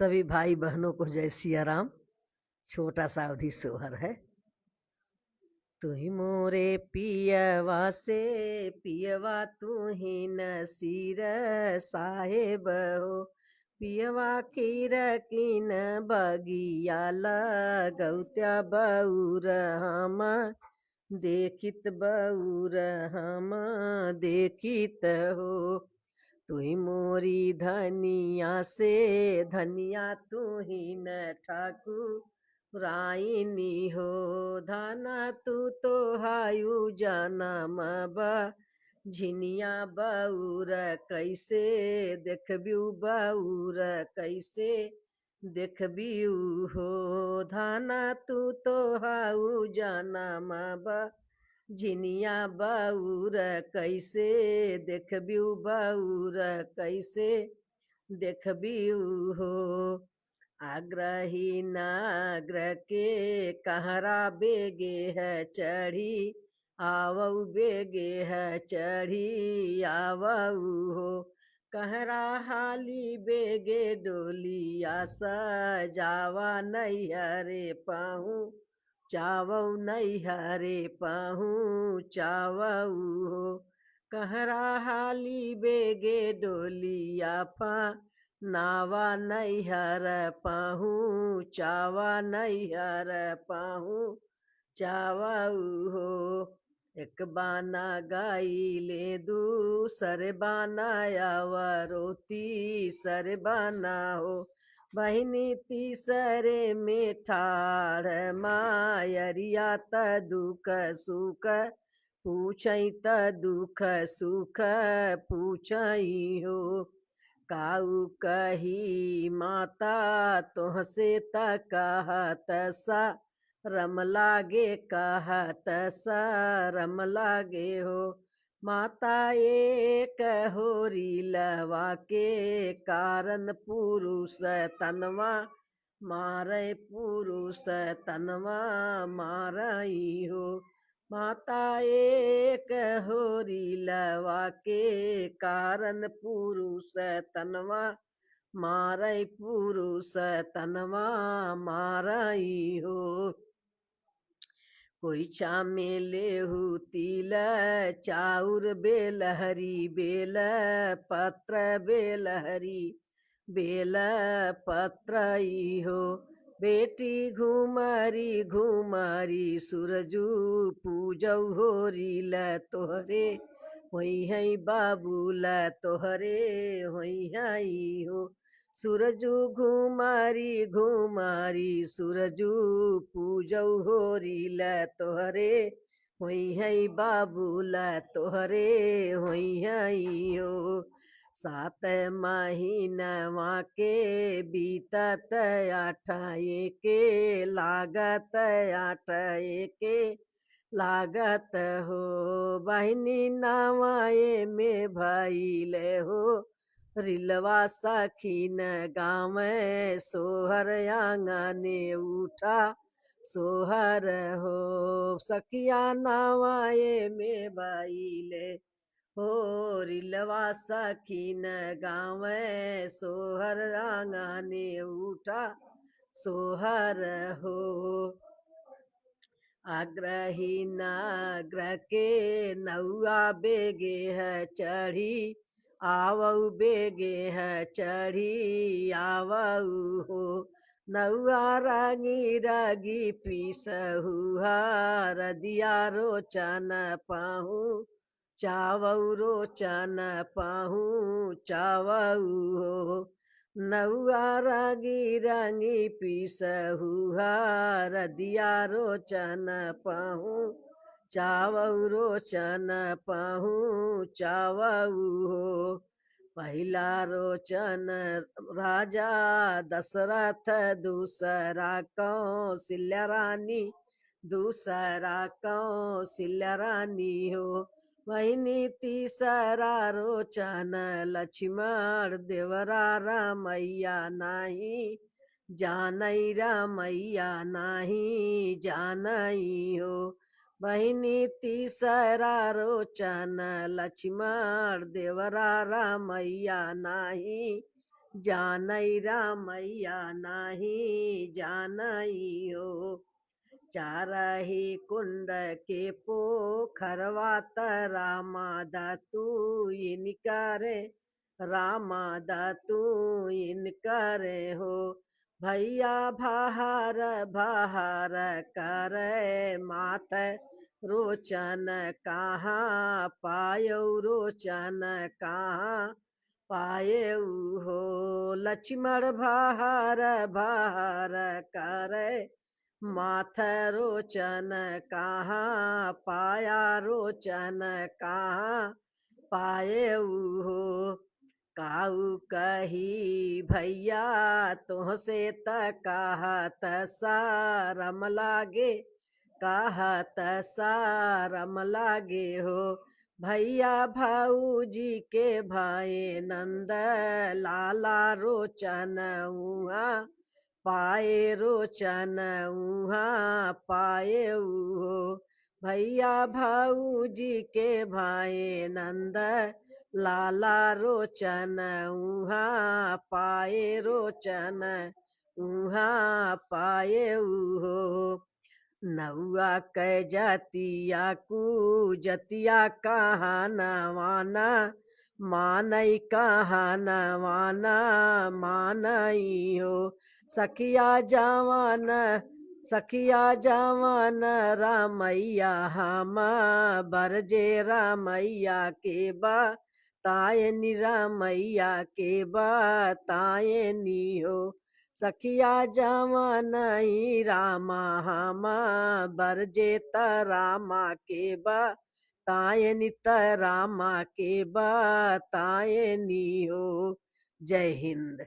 सभी भाई बहनों को जय सिया राम। छोटा सा अवधि सोहर है। तू ही मोरे पियवा से पियवा तू ही नसीर साहेब हो। पियवा खीर कीन बगिया लगौत्या बऊर हम देखित बऊर हम देखित हो। तू ही मोरी धनिया से धनिया तू ही न ठाकुराइनी हो। धाना तू तो हायु जनम झिनिया बऊर कैसे देखबियू बऊर कैसे देखबियू हो। धाना तू तो हाउ जनम झिनिया बऊर कैसे देखबियू बऊर कैसे देखबियू हो। आग्रही नाग्र के कहरा बेगे है चढ़ी आवऊ बेगे है चढ़ी आवऊ हो। कहरा हाली बेगे डोलिया सजावा नैहरे पाहू चावऊ नैहरे पाहू चावऊ हो। कहरा हाली बेगे डोलिया फा नावा नैहर पाहू चावा नैहर पाहू चावऊ हो। एक बाना गाई ले दूसर बाना अवरोती सर बाना हो। बहिनी तीसरे में ठाड़ मायरिया त दुख सुख पूछई त दुख सुख पूछई हो। काऊ कही माता तोहसे त कहत सा रम लागे कहत सा रम लागे हो। माता एक होरी लवा के कारण पुरुष तनवा मारे पुरुष तनवा मारई हो। माता एक होरी लवा के कारण पुरुष तनवा मारई पुरुष तनवा मारई हो। कोई चामे लेहू तिल चाउर बेलहरी बेल पत्र बेलहरी बेल पत्र हो। बेटी घुमरी घुमरी सूरजू पूजऊ होरी ल तोहरे होई है बाबू ल तोहरे होई है हो। सूरजू घुमारी घुमारी सूरजू पूजऊ होरी ल तोहरे होई है बाबू ल तोहरे होई है हो। सात महीनवा के बीतत अठाए के लागत अठाए के लागत हो। बहिनी नवाए में भइले हो रिलवा सखीन गाँव सोहर आंगने उठा सोहर हो। सखिया नवाए में भइले हो रिलवा सखीन गाँव सोहर आंगने उठा सोहर हो। आग्रही नाग्र के नौआ बेगे है चढ़ी आवऊ बेगे है चढ़ी आवऊ हो। नौआ रागी रागी पीसहू रदिया रोचन पाहू चावऊ रोचन पाहू चावऊ हो। नौआ रागी रागी पीसहू रदिया रोचन पाहू चावऊ रोचन पाहू चावऊ हो। पहला रोचन राजा दशरथ दूसरा कौशल्या रानी दूसरा कौशल्या रानी हो। वहिनी तीसरा रोचन लक्ष्मण देवरा रामैया नाही जानई रामैया नाही जानई हो। बहिनी तीसरा रोचन लक्ष्मण देवरा रामैया नाही जानई रामैया नाही जानई हो। चारही कुंड के पोखरवा रामा दातू इनकर, रामा दातू इनकर हो। भैया बाहर बाहर करे माथ रोचन कहाँ पायो रोचन कहाँ पायऊ हो। लक्ष्मण बाहर बाहर करे माथ रोचन कहाँ पाया रोचन कहाँ पायऊ हो। काऊ कही भैया तुहसे त कहत सारम लागे, कहत सारम लागे हो। भैया भाऊजी के भाई नंद लाला रोचन उहा पाए रोचन उहा पाए हो। भैया भाऊजी के भाई नंद लाला रोचन उहा पाए रोचन उहा पाए हो। नौआ कै जतिया कू जतिया कहाँ नवाना मानई कहाँ नवाना मानई हो। सखिया जवान सखिया जवान रामैया हम बरजे रामैया के बा तायनी रामैया के बा तायनी हो। सखिया जवानई रामा हमा बरजेत रामा के बा तायनी त रामा के बा तायनी हो। जय हिंद।